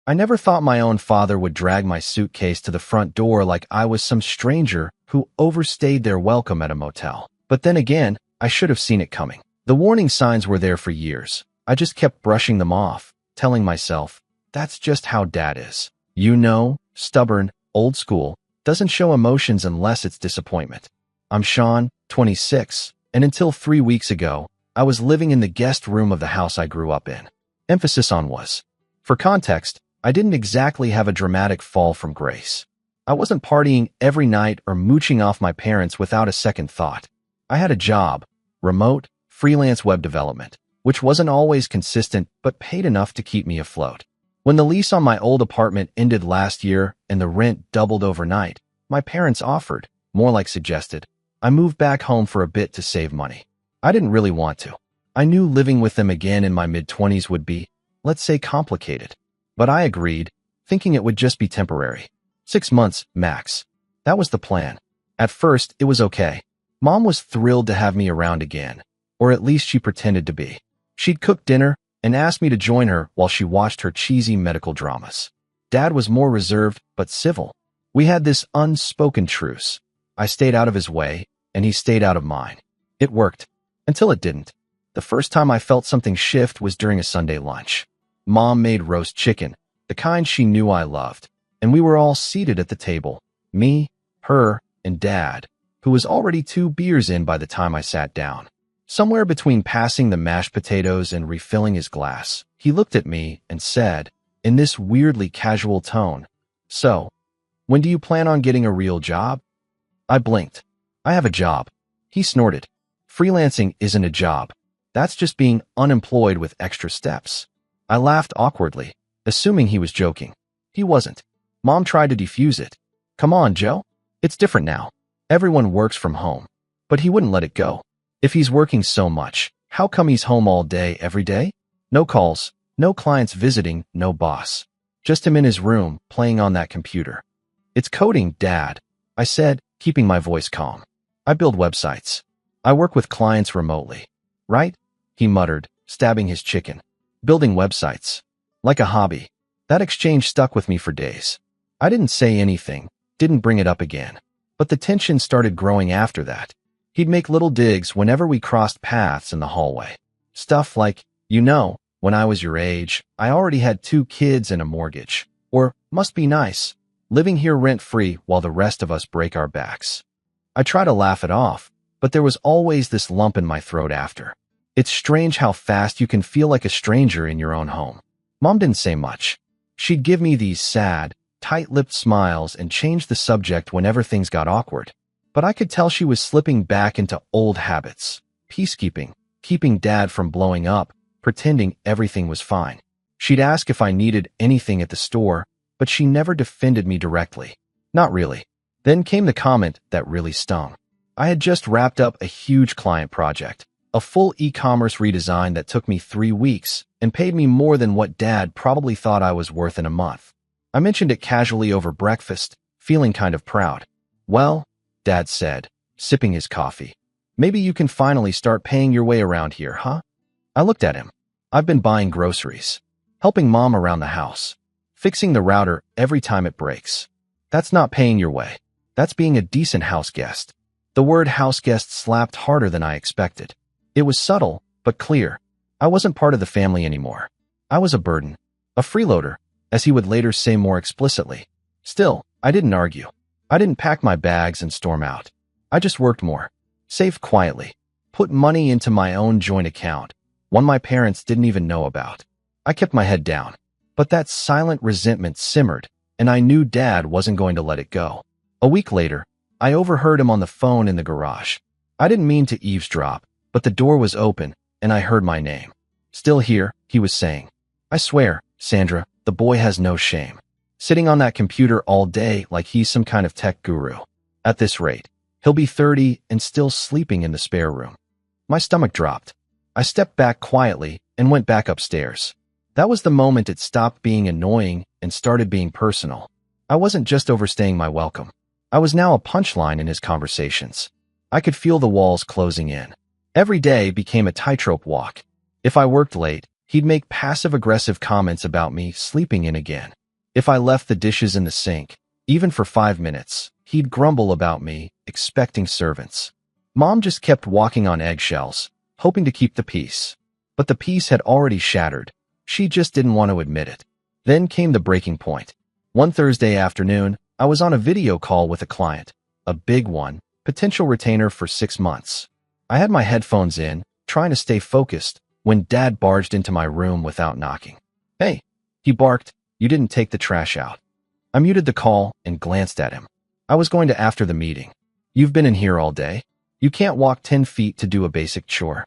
I never thought my own father would drag my suitcase to the front door like I was some stranger who overstayed their welcome at a motel. But then again, I should have seen it coming. The warning signs were there for years. I just kept brushing them off, telling myself, that's just how Dad is. You know, stubborn, old school, doesn't show emotions unless it's disappointment. I'm Sean, 26, and until 3 weeks ago, I was living in the guest room of the house I grew up in. Emphasis on was. For context, I didn't exactly have a dramatic fall from grace. I wasn't partying every night or mooching off my parents without a second thought. I had a job, remote, freelance web development, which wasn't always consistent but paid enough to keep me afloat. When the lease on my old apartment ended last year and the rent doubled overnight, my parents offered, more like suggested, I moved back home for a bit to save money. I didn't really want to. I knew living with them again in my mid-20s would be, let's say, complicated. But I agreed, thinking it would just be temporary. 6 months, max. That was the plan. At first, it was okay. Mom was thrilled to have me around again, or at least she pretended to be. She'd cook dinner and asked me to join her while she watched her cheesy medical dramas. Dad was more reserved but civil. We had this unspoken truce. I stayed out of his way, and he stayed out of mine. It worked, until it didn't. The first time I felt something shift was during a Sunday lunch. Mom made roast chicken, the kind she knew I loved, and we were all seated at the table, me, her, and Dad, who was already 2 beers in by the time I sat down. Somewhere between passing the mashed potatoes and refilling his glass, he looked at me and said, in this weirdly casual tone, "So, when do you plan on getting a real job?" I blinked. "I have a job." He snorted. "Freelancing isn't a job. That's just being unemployed with extra steps." I laughed awkwardly, assuming he was joking. He wasn't. Mom tried to defuse it. "Come on, Joe. It's different now. Everyone works from home." But he wouldn't let it go. If he's working so much, how come he's home all day, every day? No calls, no clients visiting, no boss. Just him in his room, playing on that computer. "It's coding, Dad," I said, keeping my voice calm. "I build websites. I work with clients remotely." "Right?" he muttered, stabbing his chicken. "Building websites. Like a hobby." That exchange stuck with me for days. I didn't say anything, didn't bring it up again. But the tension started growing after that. He'd make little digs whenever we crossed paths in the hallway. Stuff like, "You know, when I was your age, I already had 2 kids and a mortgage." Or, "Must be nice, living here rent-free while the rest of us break our backs." I try to laugh it off, but there was always this lump in my throat after. It's strange how fast you can feel like a stranger in your own home. Mom didn't say much. She'd give me these sad, tight-lipped smiles and change the subject whenever things got awkward. But I could tell she was slipping back into old habits. Peacekeeping, keeping Dad from blowing up, pretending everything was fine. She'd ask if I needed anything at the store, but she never defended me directly. Not really. Then came the comment that really stung. I had just wrapped up a huge client project, a full e-commerce redesign that took me 3 weeks and paid me more than what Dad probably thought I was worth in a month. I mentioned it casually over breakfast, feeling kind of proud. "Well," Dad said, sipping his coffee, "maybe you can finally start paying your way around here, huh?" I looked at him. "I've been buying groceries, helping Mom around the house, fixing the router every time it breaks. That's not paying your way. That's being a decent house guest." The word house guest slapped harder than I expected. It was subtle, but clear. I wasn't part of the family anymore. I was a burden. A freeloader, as he would later say more explicitly. Still, I didn't argue. I didn't pack my bags and storm out. I just worked more, saved quietly, put money into my own joint account, one my parents didn't even know about. I kept my head down, but that silent resentment simmered, and I knew Dad wasn't going to let it go. A week later, I overheard him on the phone in the garage. I didn't mean to eavesdrop, but the door was open, and I heard my name. "Still here," he was saying. "I swear, Sandra, the boy has no shame. Sitting on that computer all day like he's some kind of tech guru. At this rate, he'll be 30 and still sleeping in the spare room." My stomach dropped. I stepped back quietly and went back upstairs. That was the moment it stopped being annoying and started being personal. I wasn't just overstaying my welcome. I was now a punchline in his conversations. I could feel the walls closing in. Every day became a tightrope walk. If I worked late, He'd make passive-aggressive comments about me sleeping in again. If I left the dishes in the sink, even for 5 minutes, he'd grumble about me, expecting servants. Mom just kept walking on eggshells, hoping to keep the peace. But the peace had already shattered. She just didn't want to admit it. Then came the breaking point. One Thursday afternoon, I was on a video call with a client, a big one, potential retainer for 6 months. I had my headphones in, trying to stay focused, when Dad barged into my room without knocking. "Hey," he barked, "you didn't take the trash out." I muted the call and glanced at him. I was going to after the meeting. "You've been in here all day. You can't walk 10 feet to do a basic chore."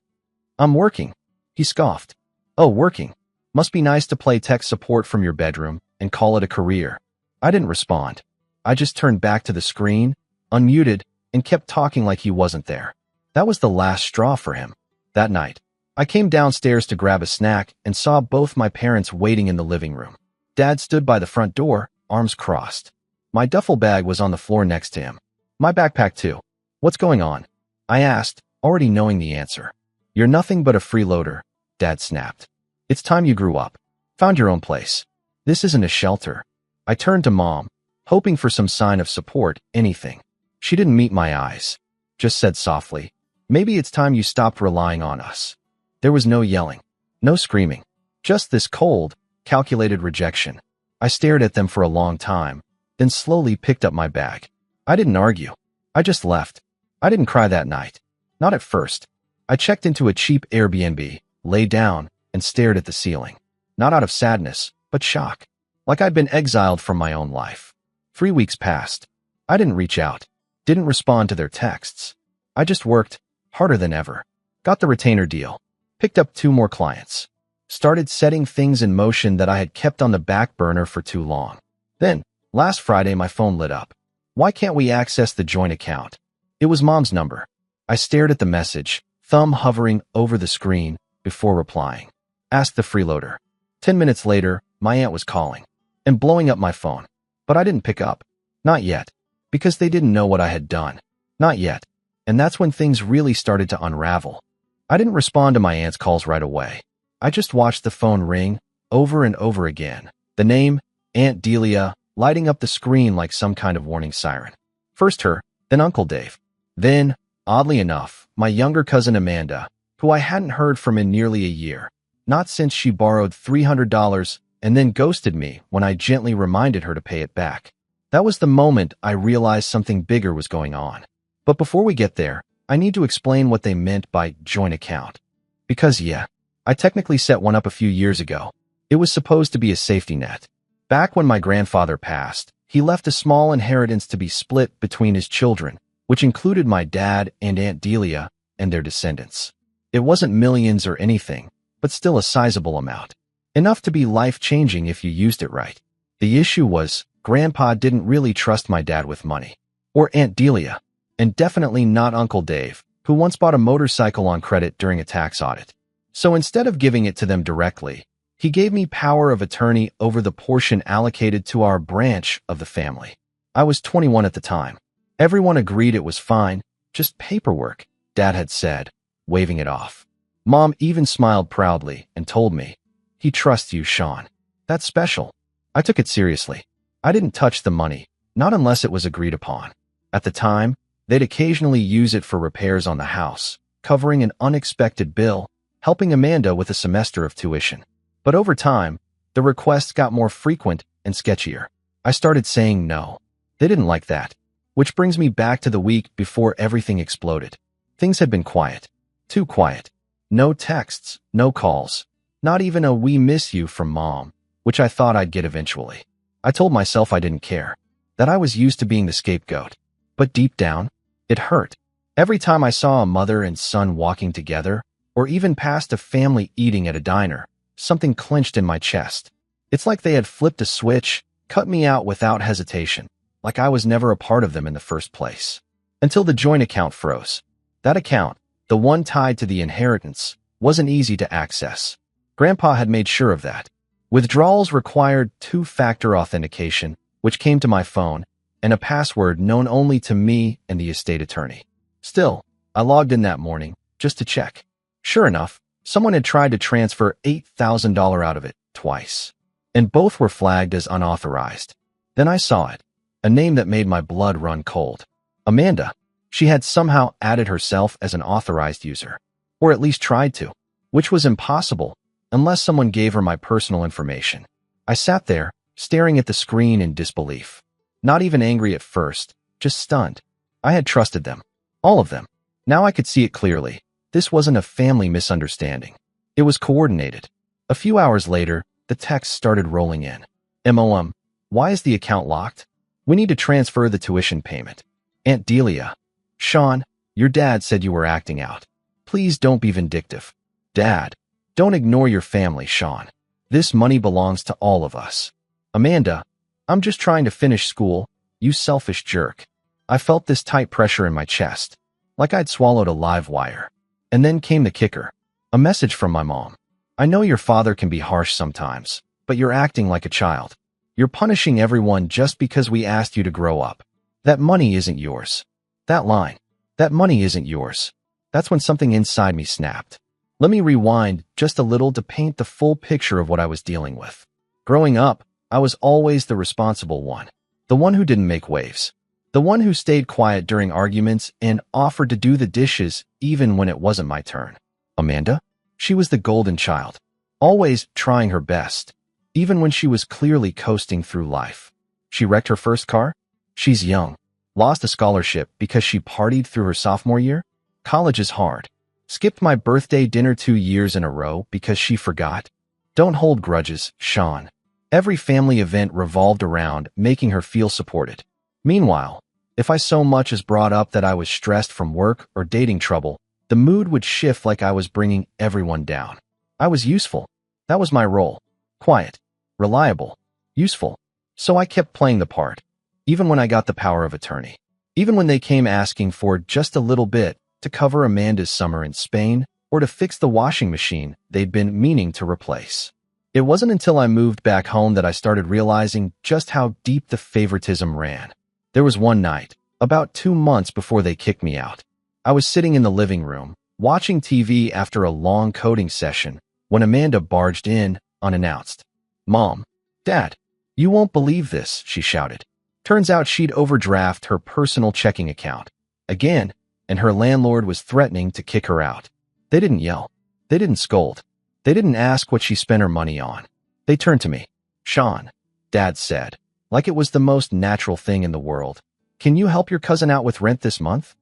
"I'm working," he scoffed. "Oh, working. Must be nice to play tech support from your bedroom and call it a career." I didn't respond. I just turned back to the screen, unmuted, and kept talking like he wasn't there. That was the last straw for him. That night, I came downstairs to grab a snack and saw both my parents waiting in the living room. Dad stood by the front door, arms crossed. My duffel bag was on the floor next to him. My backpack too. "What's going on?" I asked, already knowing the answer. "You're nothing but a freeloader," Dad snapped. "It's time you grew up. Found your own place. This isn't a shelter." I turned to Mom, hoping for some sign of support, anything. She didn't meet my eyes. Just said softly, "Maybe it's time you stopped relying on us." There was no yelling, no screaming, just this cold, calculated rejection. I stared at them for a long time, then slowly picked up my bag. I didn't argue. I just left. I didn't cry that night. Not at first. I checked into a cheap Airbnb, lay down, and stared at the ceiling. Not out of sadness, but shock. Like I'd been exiled from my own life. 3 weeks passed. I didn't reach out. Didn't respond to their texts. I just worked, harder than ever. Got the retainer deal. Picked up 2 more clients. Started setting things in motion that I had kept on the back burner for too long. Then, last Friday my phone lit up. "Why can't we access the joint account?" It was Mom's number. I stared at the message, thumb hovering over the screen, before replying. "Ask the freeloader." 10 minutes later, my aunt was calling and blowing up my phone. But I didn't pick up. Not yet. Because they didn't know what I had done. Not yet. And that's when things really started to unravel. I didn't respond to my aunt's calls right away. I just watched the phone ring, over and over again. The name, Aunt Delia, lighting up the screen like some kind of warning siren. First her, then Uncle Dave. Then, oddly enough, my younger cousin Amanda, who I hadn't heard from in nearly a year. Not since she borrowed $300 and then ghosted me when I gently reminded her to pay it back. That was the moment I realized something bigger was going on. But before we get there, I need to explain what they meant by joint account. Because yeah, I technically set one up a few years ago. It was supposed to be a safety net. Back when my grandfather passed, he left a small inheritance to be split between his children, which included my dad and Aunt Delia and their descendants. It wasn't millions or anything, but still a sizable amount. Enough to be life-changing if you used it right. The issue was, Grandpa didn't really trust my dad with money. Or Aunt Delia. And definitely not Uncle Dave, who once bought a motorcycle on credit during a tax audit. So instead of giving it to them directly, he gave me power of attorney over the portion allocated to our branch of the family. I was 21 at the time. Everyone agreed it was fine, just paperwork, Dad had said, waving it off. Mom even smiled proudly and told me, "He trusts you, Sean. That's special." I took it seriously. I didn't touch the money, not unless it was agreed upon. At the time, they'd occasionally use it for repairs on the house, covering an unexpected bill, helping Amanda with a semester of tuition. But over time, the requests got more frequent and sketchier. I started saying no. They didn't like that. Which brings me back to the week before everything exploded. Things had been quiet. Too quiet. No texts, no calls. Not even a "we miss you" from Mom, which I thought I'd get eventually. I told myself I didn't care, that I was used to being the scapegoat. But deep down, it hurt. Every time I saw a mother and son walking together, or even passed a family eating at a diner, something clenched in my chest. It's like they had flipped a switch, cut me out without hesitation, like I was never a part of them in the first place. Until the joint account froze. That account, the one tied to the inheritance, wasn't easy to access. Grandpa had made sure of that. Withdrawals required 2-factor authentication, which came to my phone, and a password known only to me and the estate attorney. Still, I logged in that morning, just to check. Sure enough, Someone had tried to transfer $8,000 out of it twice, and both were flagged as unauthorized. Then I saw it, a name that made my blood run cold. Amanda. She had somehow added herself as an authorized user, or at least tried to, which was impossible unless someone gave her my personal information. I sat there, staring at the screen in disbelief. Not even angry at first, just stunned. I had trusted them. All of them. Now I could see it clearly. This wasn't a family misunderstanding. It was coordinated. A few hours later, the texts started rolling in. MOM. Why is the account locked? We need to transfer the tuition payment. Aunt Delia. Sean, your dad said you were acting out. Please don't be vindictive. Dad. Don't ignore your family, Sean. This money belongs to all of us. Amanda. I'm just trying to finish school, you selfish jerk. I felt this tight pressure in my chest, like I'd swallowed a live wire. And then came the kicker. A message from my mom. I know your father can be harsh sometimes, but you're acting like a child. You're punishing everyone just because we asked you to grow up. That money isn't yours. That line. That money isn't yours. That's when something inside me snapped. Let me rewind just a little to paint the full picture of what I was dealing with. Growing up, I was always the responsible one. The one who didn't make waves. The one who stayed quiet during arguments and offered to do the dishes even when it wasn't my turn. Amanda? She was the golden child. Always trying her best, even when she was clearly coasting through life. She wrecked her first car? She's young. Lost a scholarship because she partied through her sophomore year? College is hard. Skipped my birthday dinner 2 years in a row because she forgot? Don't hold grudges, Sean. Every family event revolved around making her feel supported. Meanwhile, if I so much as brought up that I was stressed from work or dating trouble, the mood would shift like I was bringing everyone down. I was useful. That was my role. Quiet. Reliable. Useful. So I kept playing the part. Even when I got the power of attorney. Even when they came asking for just a little bit to cover Amanda's summer in Spain or to fix the washing machine they'd been meaning to replace. It wasn't until I moved back home that I started realizing just how deep the favoritism ran. There was one night, about 2 months before they kicked me out. I was sitting in the living room, watching TV after a long coding session, when Amanda barged in, unannounced. Mom. Dad. You won't believe this, she shouted. Turns out she'd overdraft her personal checking account. Again, and her landlord was threatening to kick her out. They didn't yell. They didn't scold. They didn't ask what she spent her money on. They turned to me. Sean. Dad said, like it was the most natural thing in the world. Can you help your cousin out with rent this month?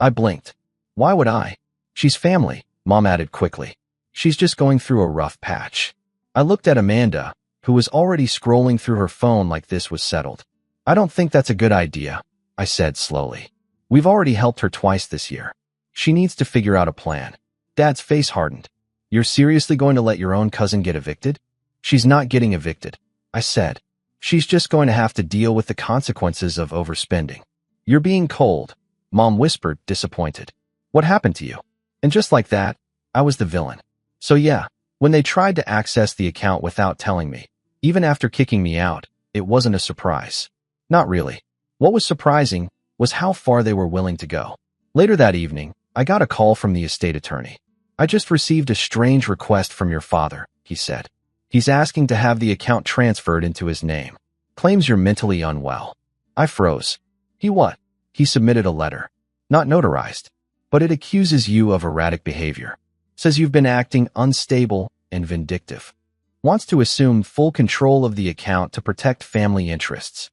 I blinked. Why would I? She's family, Mom added quickly. She's just going through a rough patch. I looked at Amanda, who was already scrolling through her phone like this was settled. I don't think that's a good idea, I said slowly. We've already helped her twice this year. She needs to figure out a plan. Dad's face hardened. You're seriously going to let your own cousin get evicted? She's not getting evicted, I said. She's just going to have to deal with the consequences of overspending. You're being cold, Mom whispered, disappointed. What happened to you? And just like that, I was the villain. So yeah, when they tried to access the account without telling me, even after kicking me out, it wasn't a surprise. Not really. What was surprising was how far they were willing to go. Later that evening, I got a call from the estate attorney. I just received a strange request from your father, he said. He's asking to have the account transferred into his name. Claims you're mentally unwell. I froze. He what? He submitted a letter. Not notarized. But it accuses you of erratic behavior. Says you've been acting unstable and vindictive. Wants to assume full control of the account to protect family interests.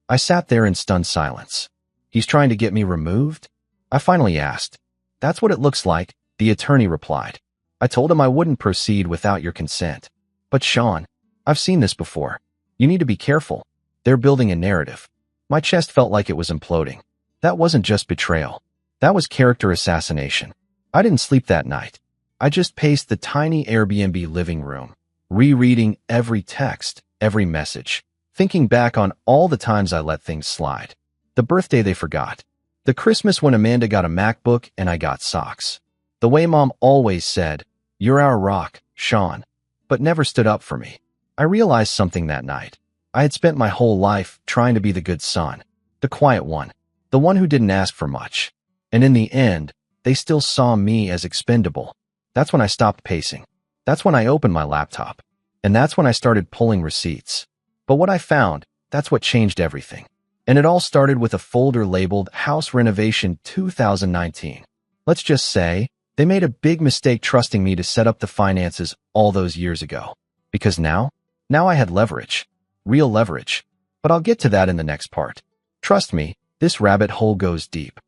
I sat there in stunned silence. He's trying to get me removed? I finally asked. That's what it looks like, the attorney replied. I told him I wouldn't proceed without your consent. But Sean, I've seen this before. You need to be careful. They're building a narrative. My chest felt like it was imploding. That wasn't just betrayal. That was character assassination. I didn't sleep that night. I just paced the tiny Airbnb living room, rereading every text, every message, thinking back on all the times I let things slide. The birthday they forgot. The Christmas when Amanda got a MacBook and I got socks. The way Mom always said, "You're our rock, Sean," but never stood up for me. I realized something that night. I had spent my whole life trying to be the good son, the quiet one, the one who didn't ask for much. And in the end, they still saw me as expendable. That's when I stopped pacing. That's when I opened my laptop. And that's when I started pulling receipts. But what I found, that's what changed everything. And it all started with a folder labeled House Renovation 2019. Let's just say, they made a big mistake trusting me to set up the finances all those years ago. Because now I had leverage. Real leverage. But I'll get to that in the next part. Trust me, this rabbit hole goes deep.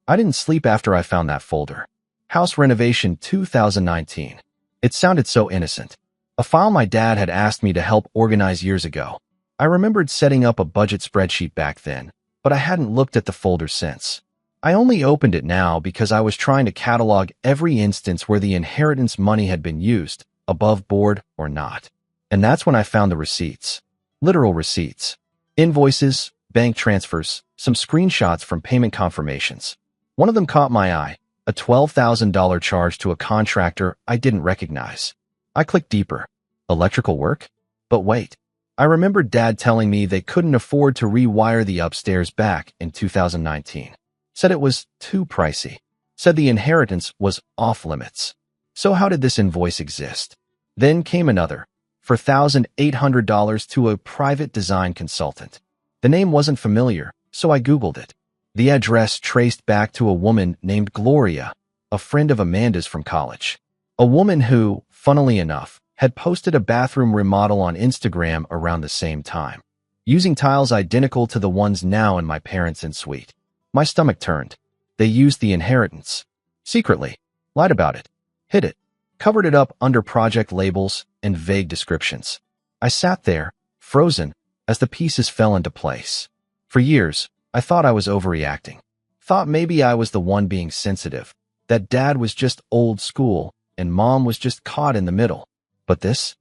I didn't sleep after I found that folder. House Renovation 2019. It sounded so innocent. A file my dad had asked me to help organize years ago. I remembered setting up a budget spreadsheet back then, but I hadn't looked at the folder since. I only opened it now because I was trying to catalog every instance where the inheritance money had been used, above board or not. And that's when I found the receipts. Literal receipts. Invoices, bank transfers, some screenshots from payment confirmations. One of them caught my eye, a $12,000 charge to a contractor I didn't recognize. I clicked deeper. Electrical work? But wait. I remembered Dad telling me they couldn't afford to rewire the upstairs back in 2019. Said it was too pricey. Said the inheritance was off limits. So how did this invoice exist? Then came another, for $1,800 to a private design consultant. The name wasn't familiar, so I Googled it. The address traced back to a woman named Gloria, a friend of Amanda's from college. A woman who, funnily enough, had posted a bathroom remodel on Instagram around the same time, using tiles identical to the ones now in my parents' en-suite. My stomach turned. They used the inheritance. Secretly. Lied about it. Hid it. Covered it up under project labels and vague descriptions. I sat there, frozen, as the pieces fell into place. For years, I thought I was overreacting. Thought maybe I was the one being sensitive, that Dad was just old school and Mom was just caught in the middle. But this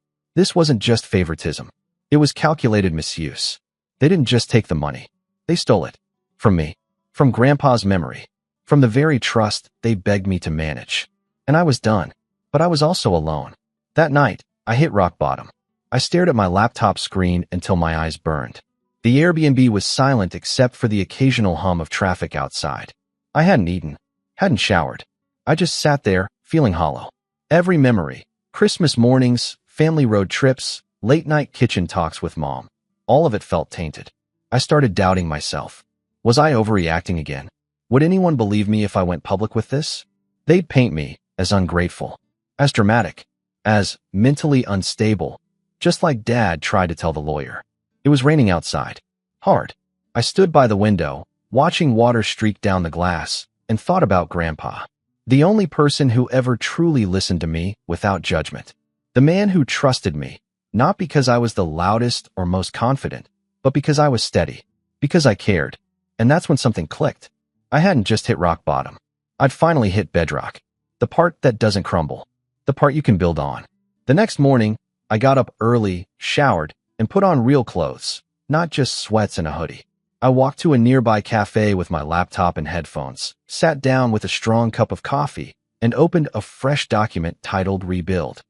wasn't just favoritism. It was calculated misuse. They didn't just take the money. They stole it. From me. From Grandpa's memory. From the very trust they begged me to manage. And I was done. But I was also alone. That night, I hit rock bottom. I stared at my laptop screen until my eyes burned. The Airbnb was silent except for the occasional hum of traffic outside. I hadn't eaten. Hadn't showered. I just sat there, feeling hollow. Every memory. Christmas mornings, family road trips, late-night kitchen talks with Mom. All of it felt tainted. I started doubting myself. Was I overreacting again? Would anyone believe me if I went public with this? They'd paint me as ungrateful, as dramatic, as mentally unstable, just like Dad tried to tell the lawyer. It was raining outside. Hard. I stood by the window, watching water streak down the glass, and thought about Grandpa. The only person who ever truly listened to me without judgment. The man who trusted me, not because I was the loudest or most confident, but because I was steady, because I cared. And that's when something clicked. I hadn't just hit rock bottom. I'd finally hit bedrock. The part that doesn't crumble. The part you can build on. The next morning, I got up early, showered, and put on real clothes, not just sweats and a hoodie. I walked to a nearby cafe with my laptop and headphones, sat down with a strong cup of coffee, and opened a fresh document titled Rebuild.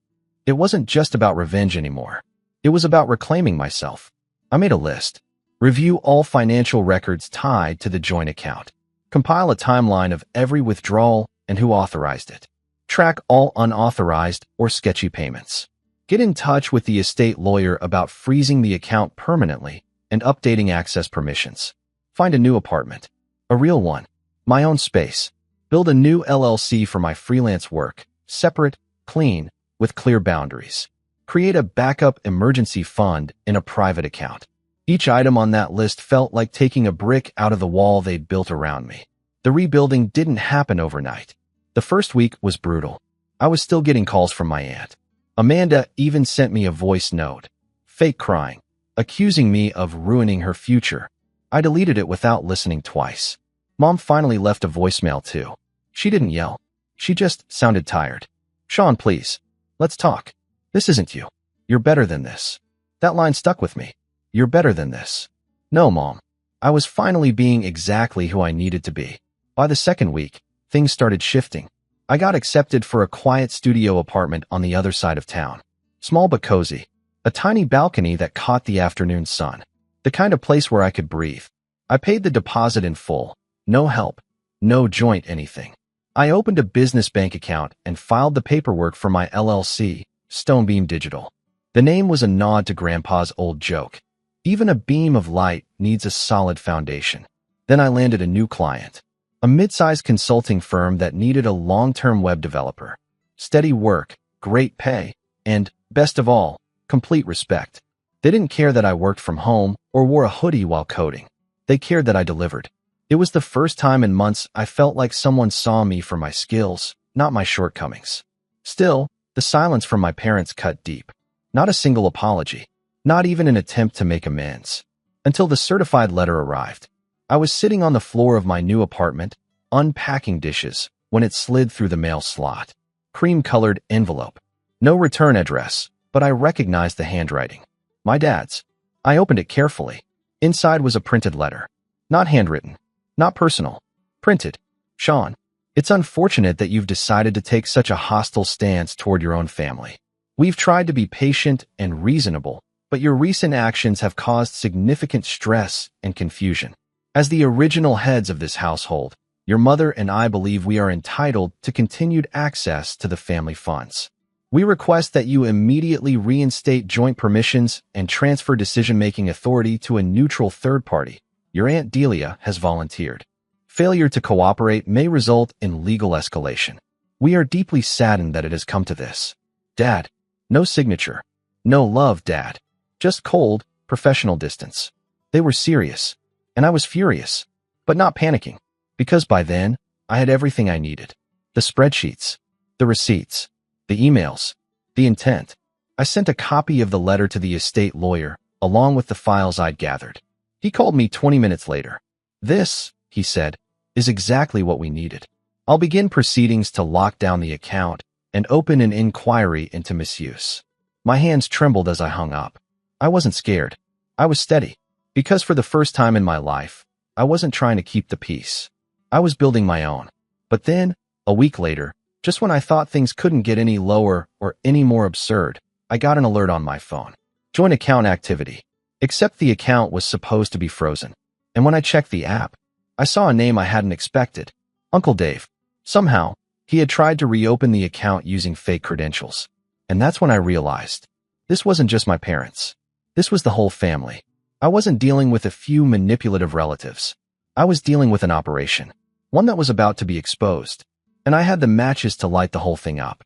It wasn't just about revenge anymore. It was about reclaiming myself. I made a list. Review all financial records tied to the joint account. Compile a timeline of every withdrawal and who authorized it. Track all unauthorized or sketchy payments. Get in touch with the estate lawyer about freezing the account permanently and updating access permissions. Find a new apartment. A real one. My own space. Build a new LLC for my freelance work. Separate, clean, with clear boundaries. Create a backup emergency fund in a private account. Each item on that list felt like taking a brick out of the wall they'd built around me. The rebuilding didn't happen overnight. The first week was brutal. I was still getting calls from my aunt. Amanda even sent me a voice note. Fake crying. Accusing me of ruining her future. I deleted it without listening twice. Mom finally left a voicemail too. She didn't yell. She just sounded tired. Sean, please. Let's talk. This isn't you. You're better than this. That line stuck with me. You're better than this. No, Mom. I was finally being exactly who I needed to be. By the second week, things started shifting. I got accepted for a quiet studio apartment on the other side of town. Small but cozy. A tiny balcony that caught the afternoon sun. The kind of place where I could breathe. I paid the deposit in full. No help. No joint anything. I opened a business bank account and filed the paperwork for my LLC, Stonebeam Digital. The name was a nod to Grandpa's old joke. Even a beam of light needs a solid foundation. Then I landed a new client, a mid-sized consulting firm that needed a long-term web developer. Steady work, great pay, and, best of all, complete respect. They didn't care that I worked from home or wore a hoodie while coding. They cared that I delivered. It was the first time in months I felt like someone saw me for my skills, not my shortcomings. Still, the silence from my parents cut deep. Not a single apology, not even an attempt to make amends. Until the certified letter arrived. I was sitting on the floor of my new apartment, unpacking dishes, when it slid through the mail slot. Cream-colored envelope. No return address, but I recognized the handwriting. My dad's. I opened it carefully. Inside was a printed letter. Not handwritten. Not personal. Printed. Sean, it's unfortunate that you've decided to take such a hostile stance toward your own family. We've tried to be patient and reasonable, but your recent actions have caused significant stress and confusion. As the original heads of this household, your mother and I believe we are entitled to continued access to the family funds. We request that you immediately reinstate joint permissions and transfer decision-making authority to a neutral third party. Your Aunt Delia has volunteered. Failure to cooperate may result in legal escalation. We are deeply saddened that it has come to this. Dad. No signature. No love, Dad. Just cold, professional distance. They were serious. And I was furious. But not panicking. Because by then, I had everything I needed. The spreadsheets. The receipts. The emails. The intent. I sent a copy of the letter to the estate lawyer, along with the files I'd gathered. He called me 20 minutes later. This, he said, is exactly what we needed. I'll begin proceedings to lock down the account and open an inquiry into misuse. My hands trembled as I hung up. I wasn't scared. I was steady. Because for the first time in my life, I wasn't trying to keep the peace. I was building my own. But then, a week later, just when I thought things couldn't get any lower or any more absurd, I got an alert on my phone. Joint account activity. Except the account was supposed to be frozen. And when I checked the app, I saw a name I hadn't expected. Uncle Dave. Somehow, he had tried to reopen the account using fake credentials. And that's when I realized. This wasn't just my parents. This was the whole family. I wasn't dealing with a few manipulative relatives. I was dealing with an operation. One that was about to be exposed. And I had the matches to light the whole thing up.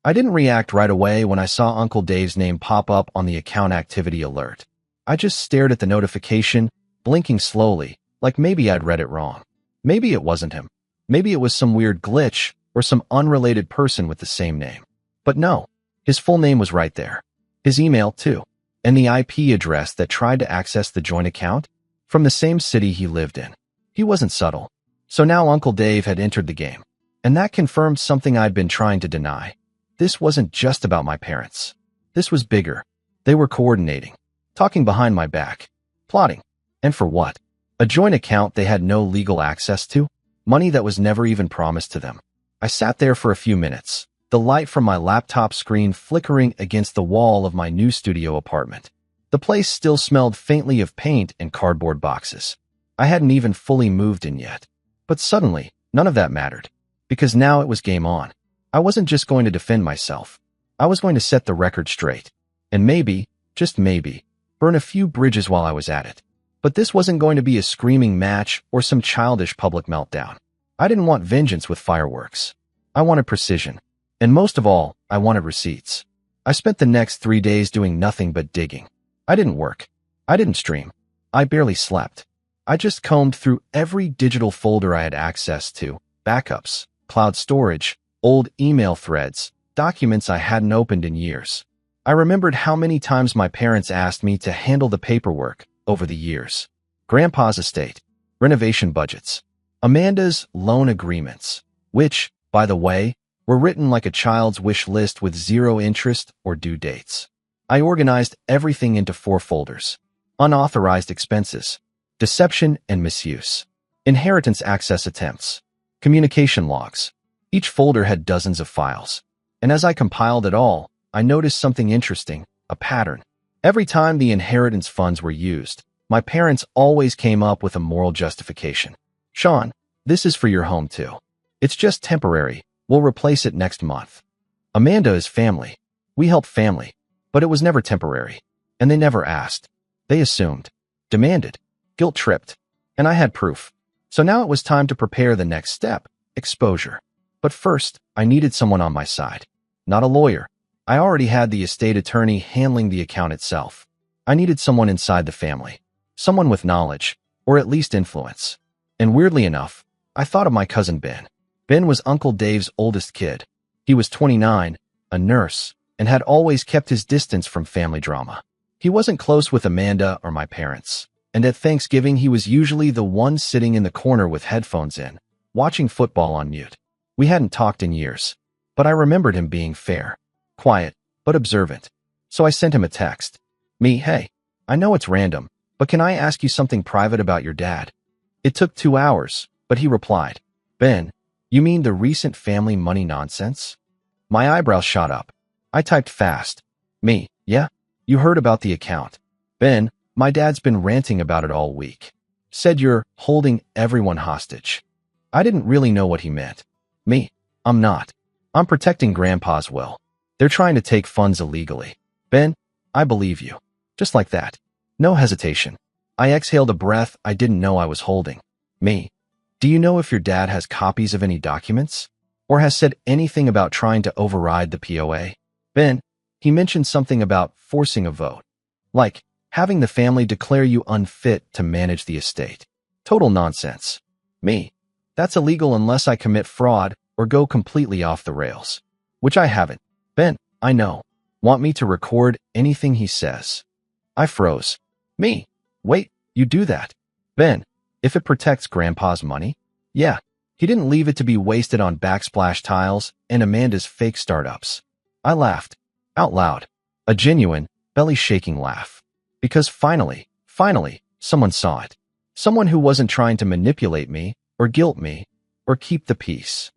I didn't react right away when I saw Uncle Dave's name pop up on the account activity alert. I just stared at the notification, blinking slowly, like maybe I'd read it wrong. Maybe it wasn't him. Maybe it was some weird glitch or some unrelated person with the same name. But no, his full name was right there. His email, too. And the IP address that tried to access the joint account from the same city he lived in. He wasn't subtle. So now Uncle Dave had entered the game. And that confirmed something I'd been trying to deny. This wasn't just about my parents. This was bigger. They were coordinating. Talking behind my back. Plotting. And for what? A joint account they had no legal access to? Money that was never even promised to them. I sat there for a few minutes, the light from my laptop screen flickering against the wall of my new studio apartment. The place still smelled faintly of paint and cardboard boxes. I hadn't even fully moved in yet. But suddenly, none of that mattered. Because now it was game on. I wasn't just going to defend myself. I was going to set the record straight. And maybe, just maybe, burn a few bridges while I was at it. But this wasn't going to be a screaming match or some childish public meltdown. I didn't want vengeance with fireworks. I wanted precision. And most of all, I wanted receipts. I spent the next 3 days doing nothing but digging. I didn't work. I didn't stream. I barely slept. I just combed through every digital folder I had access to, backups, cloud storage, old email threads, documents I hadn't opened in years. I remembered how many times my parents asked me to handle the paperwork over the years. Grandpa's estate, renovation budgets, Amanda's loan agreements, which, by the way, were written like a child's wish list with zero interest or due dates. I organized everything into 4 folders. Unauthorized expenses, deception and misuse, inheritance access attempts, communication logs. Each folder had dozens of files. And as I compiled it all, I noticed something interesting, a pattern. Every time the inheritance funds were used, my parents always came up with a moral justification. Sean, this is for your home too. It's just temporary. We'll replace it next month. Amanda is family. We help family. But it was never temporary. And they never asked. They assumed. Demanded. Guilt-tripped. And I had proof. So now it was time to prepare the next step. Exposure. But first, I needed someone on my side. Not a lawyer. I already had the estate attorney handling the account itself. I needed someone inside the family. Someone with knowledge, or at least influence. And weirdly enough, I thought of my cousin Ben. Ben was Uncle Dave's oldest kid. He was 29, a nurse, and had always kept his distance from family drama. He wasn't close with Amanda or my parents. And at Thanksgiving, he was usually the one sitting in the corner with headphones in, watching football on mute. We hadn't talked in years, but I remembered him being fair, quiet, but observant. So I sent him a text. Hey, I know it's random, but can I ask you something private about your dad? It took 2 hours, but he replied, Ben, you mean the recent family money nonsense? My eyebrows shot up. I typed fast. Yeah, you heard about the account. Ben, my dad's been ranting about it all week. Said you're holding everyone hostage. I didn't really know what he meant. I'm not. I'm protecting Grandpa's will. They're trying to take funds illegally. Ben, I believe you. Just like that. No hesitation. I exhaled a breath I didn't know I was holding. Do you know if your dad has copies of any documents? Or has said anything about trying to override the POA? Ben, he mentioned something about forcing a vote. Like having the family declare you unfit to manage the estate. Total nonsense. That's illegal unless I commit fraud or go completely off the rails. Which I haven't. Ben, I know. Want me to record anything he says? I froze. Wait, you do that? Ben, if it protects Grandpa's money? Yeah. He didn't leave it to be wasted on backsplash tiles and Amanda's fake startups. I laughed. Out loud. A genuine, belly-shaking laugh. Because finally, someone saw it. Someone who wasn't trying to manipulate me, or guilt me, or keep the peace.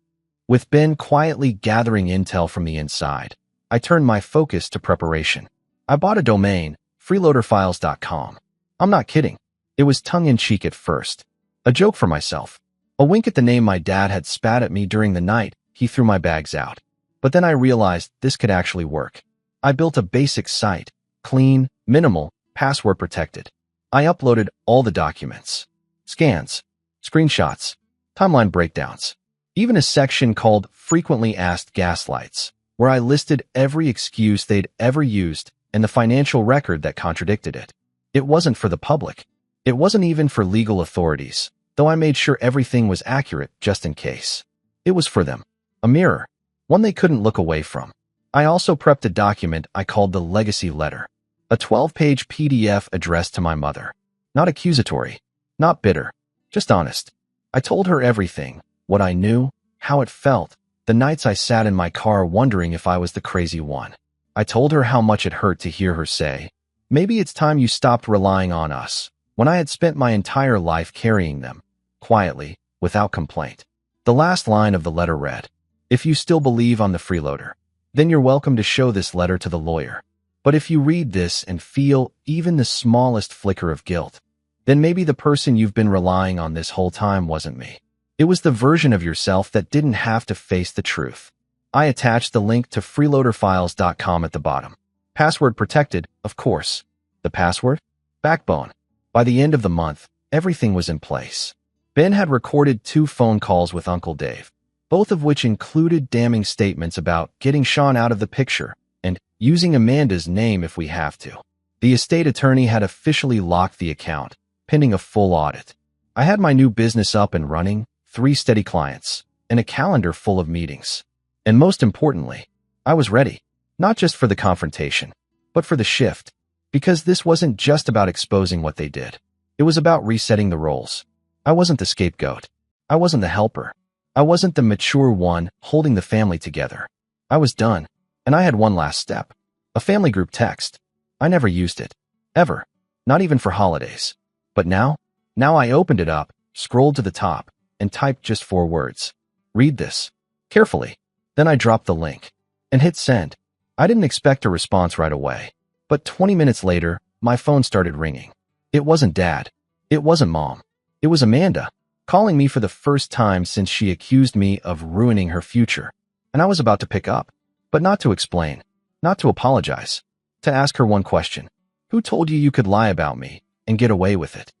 With Ben quietly gathering intel from the inside, I turned my focus to preparation. I bought a domain, freeloaderfiles.com. I'm not kidding. It was tongue-in-cheek at first. A joke for myself. A wink at the name my dad had spat at me during the night he threw my bags out. But then I realized this could actually work. I built a basic site, clean, minimal, password protected. I uploaded all the documents. Scans, screenshots, timeline breakdowns. Even a section called Frequently Asked Gaslights, where I listed every excuse they'd ever used and the financial record that contradicted it. It wasn't for the public. It wasn't even for legal authorities, though I made sure everything was accurate just in case. It was for them. A mirror. One they couldn't look away from. I also prepped a document I called the Legacy Letter. A 12-page PDF addressed to my mother. Not accusatory. Not bitter. Just honest. I told her everything. What I knew. How it felt. The nights I sat in my car wondering if I was the crazy one. I told her how much it hurt to hear her say, "Maybe it's time you stopped relying on us," when I had spent my entire life carrying them. Quietly, without complaint. The last line of the letter read, "If you still believe on the freeloader, then you're welcome to show this letter to the lawyer. But if you read this and feel even the smallest flicker of guilt, then maybe the person you've been relying on this whole time wasn't me. It was the version of yourself that didn't have to face the truth." I attached the link to freeloaderfiles.com at the bottom. Password protected, of course. The password? Backbone. By the end of the month, everything was in place. Ben had recorded 2 phone calls with Uncle Dave, both of which included damning statements about getting Sean out of the picture and using Amanda's name if we have to. The estate attorney had officially locked the account, pending a full audit. I had my new business up and running, 3 steady clients, and a calendar full of meetings. And most importantly, I was ready, not just for the confrontation, but for the shift, because this wasn't just about exposing what they did. It was about resetting the roles. I wasn't the scapegoat. I wasn't the helper. I wasn't the mature one holding the family together. I was done, and I had one last step. A family group text. I never used it. Ever. Not even for holidays. But now I opened it up, scrolled to the top, and typed just 4 words. Read this. Carefully. Then I dropped the link and hit send. I didn't expect a response right away, but 20 minutes later, my phone started ringing. It wasn't Dad. It wasn't Mom. It was Amanda. calling me for the first time since she accused me of ruining her future. And I was about to pick up, but not to explain, not to apologize, to ask her one question. Who told you could lie about me and get away with it?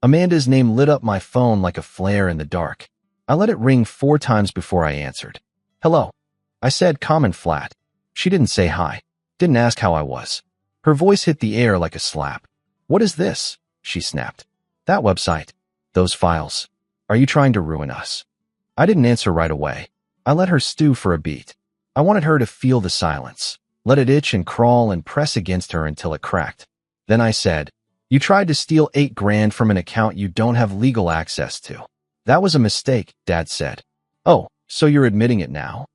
Amanda's name lit up my phone like a flare in the dark. I let it ring 4 times before I answered. Hello, I said, calm and flat. She didn't say hi, didn't ask how I was. Her voice hit the air like a slap. What is this? She snapped. That website. Those files. Are you trying to ruin us? I didn't answer right away. I let her stew for a beat. I wanted her to feel the silence, let it itch and crawl and press against her until it cracked. Then I said, you tried to steal $8 grand from an account you don't have legal access to. That was a mistake, Dad said. Oh, so you're admitting it now?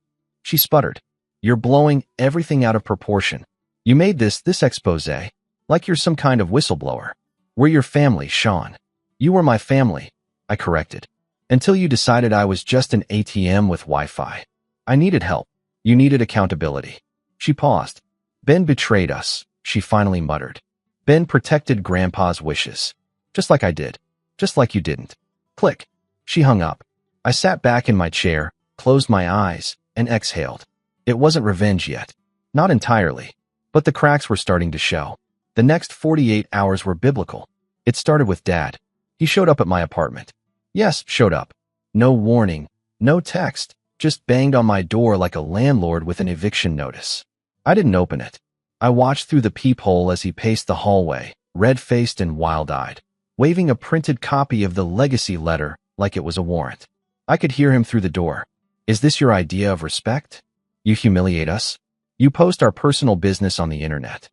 She sputtered. You're blowing everything out of proportion. You made this expose, like you're some kind of whistleblower. We're your family, Sean. You were my family, I corrected. Until you decided I was just an ATM with Wi-Fi. I needed help. You needed accountability. She paused. Ben betrayed us, she finally muttered. Ben protected Grandpa's wishes. Just like I did. Just like you didn't. Click. She hung up. I sat back in my chair, closed my eyes, and exhaled. It wasn't revenge yet. Not entirely. But the cracks were starting to show. The next 48 hours were biblical. It started with Dad. He showed up at my apartment. Yes, showed up. No warning, no text, just banged on my door like a landlord with an eviction notice. I didn't open it. I watched through the peephole as he paced the hallway, red-faced and wild-eyed, waving a printed copy of the legacy letter like it was a warrant. I could hear him through the door. Is this your idea of respect? You humiliate us? You post our personal business on the internet.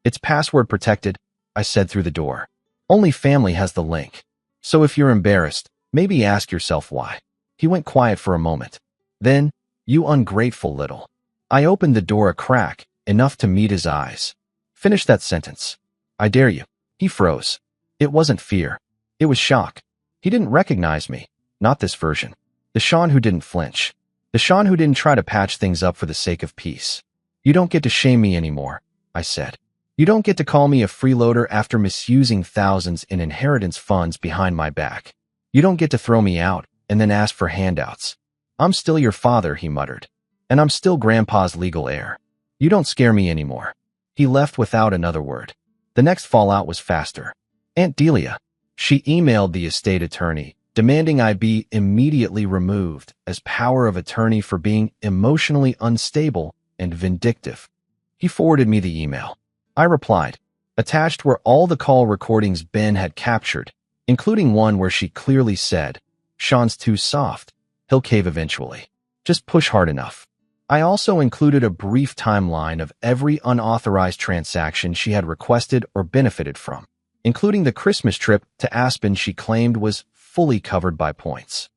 It's password protected, I said through the door. Only family has the link. So if you're embarrassed, maybe ask yourself why. He went quiet for a moment. Then, you ungrateful little. I opened the door a crack, enough to meet his eyes. Finish that sentence. I dare you. He froze. It wasn't fear. It was shock. He didn't recognize me. Not this version. The Sean who didn't flinch. The Sean who didn't try to patch things up for the sake of peace. You don't get to shame me anymore, I said. You don't get to call me a freeloader after misusing thousands in inheritance funds behind my back. You don't get to throw me out and then ask for handouts. I'm still your father, he muttered. And I'm still Grandpa's legal heir. You don't scare me anymore. He left without another word. The next fallout was faster. Aunt Delia. She emailed the estate attorney, demanding I be immediately removed as power of attorney for being emotionally unstable and vindictive. He forwarded me the email. I replied. Attached were all the call recordings Ben had captured, including one where she clearly said, Sean's too soft. He'll cave eventually. Just push hard enough. I also included a brief timeline of every unauthorized transaction she had requested or benefited from, including the Christmas trip to Aspen she claimed was fully covered by points.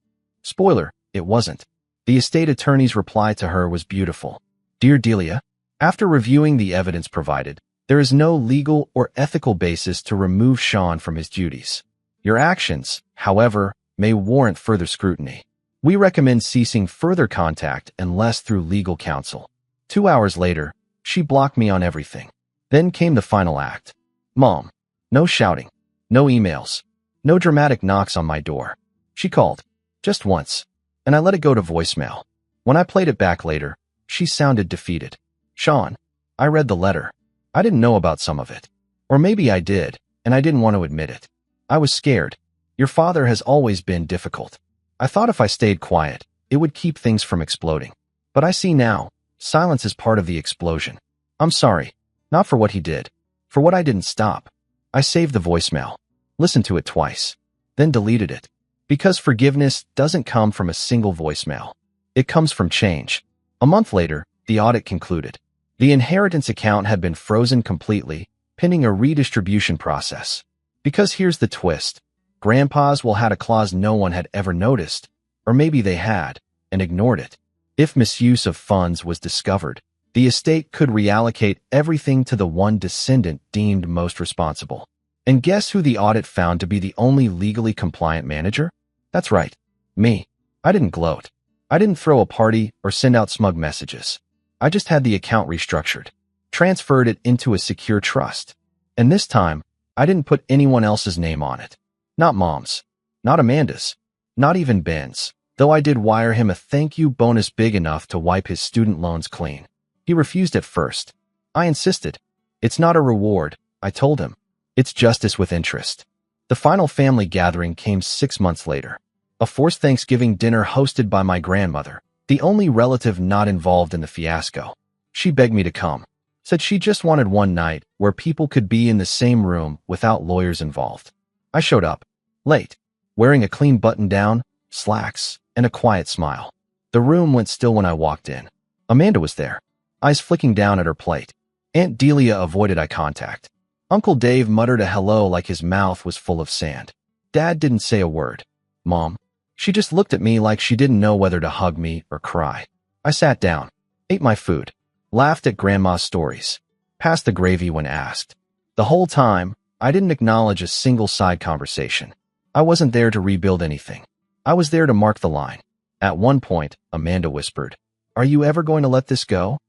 Spoiler, it wasn't. The estate attorney's reply to her was beautiful. Dear Delia, after reviewing the evidence provided, there is no legal or ethical basis to remove Sean from his duties. Your actions, however, may warrant further scrutiny. We recommend ceasing further contact unless through legal counsel. 2 hours later, she blocked me on everything. Then came the final act. Mom. No shouting. No emails. No dramatic knocks on my door. She called. Just once. And I let it go to voicemail. When I played it back later, she sounded defeated. Sean. I read the letter. I didn't know about some of it. Or maybe I did, and I didn't want to admit it. I was scared. Your father has always been difficult. I thought if I stayed quiet, it would keep things from exploding. But I see now, silence is part of the explosion. I'm sorry. Not for what he did. For what I didn't stop. I saved the voicemail. Listened to it twice. Then deleted it. Because forgiveness doesn't come from a single voicemail. It comes from change. A month later, the audit concluded. The inheritance account had been frozen completely, pending a redistribution process. Because here's the twist. Grandpa's will had a clause no one had ever noticed, or maybe they had, and ignored it. If misuse of funds was discovered, the estate could reallocate everything to the one descendant deemed most responsible. And guess who the audit found to be the only legally compliant manager? That's right, me. I didn't gloat. I didn't throw a party or send out smug messages. I just had the account restructured, transferred it into a secure trust. And this time, I didn't put anyone else's name on it. Not Mom's. Not Amanda's. Not even Ben's, though I did wire him a thank you bonus big enough to wipe his student loans clean. He refused at first. I insisted. It's not a reward, I told him. It's justice with interest. The final family gathering came 6 months later. A forced Thanksgiving dinner hosted by my grandmother, the only relative not involved in the fiasco. She begged me to come. Said she just wanted one night where people could be in the same room without lawyers involved. I showed up, late, wearing a clean button-down, slacks, and a quiet smile. The room went still when I walked in. Amanda was there, eyes flicking down at her plate. Aunt Delia avoided eye contact. Uncle Dave muttered a hello like his mouth was full of sand. Dad didn't say a word. Mom, she just looked at me like she didn't know whether to hug me or cry. I sat down, ate my food, laughed at Grandma's stories, passed the gravy when asked. The whole time, I didn't acknowledge a single side conversation. I wasn't there to rebuild anything. I was there to mark the line. At one point, Amanda whispered, "Are you ever going to let this go?"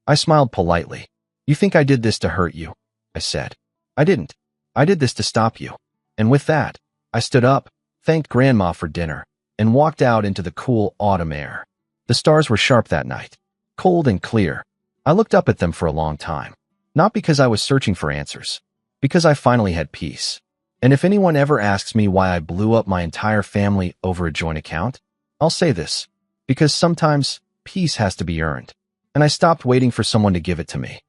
I smiled politely. "You think I did this to hurt you?" I said. "I didn't. I did this to stop you." And with that, I stood up, thanked Grandma for dinner, and walked out into the cool autumn air. The stars were sharp that night, cold and clear. I looked up at them for a long time, not because I was searching for answers, because I finally had peace. And if anyone ever asks me why I blew up my entire family over a joint account, I'll say this, because sometimes peace has to be earned, and I stopped waiting for someone to give it to me.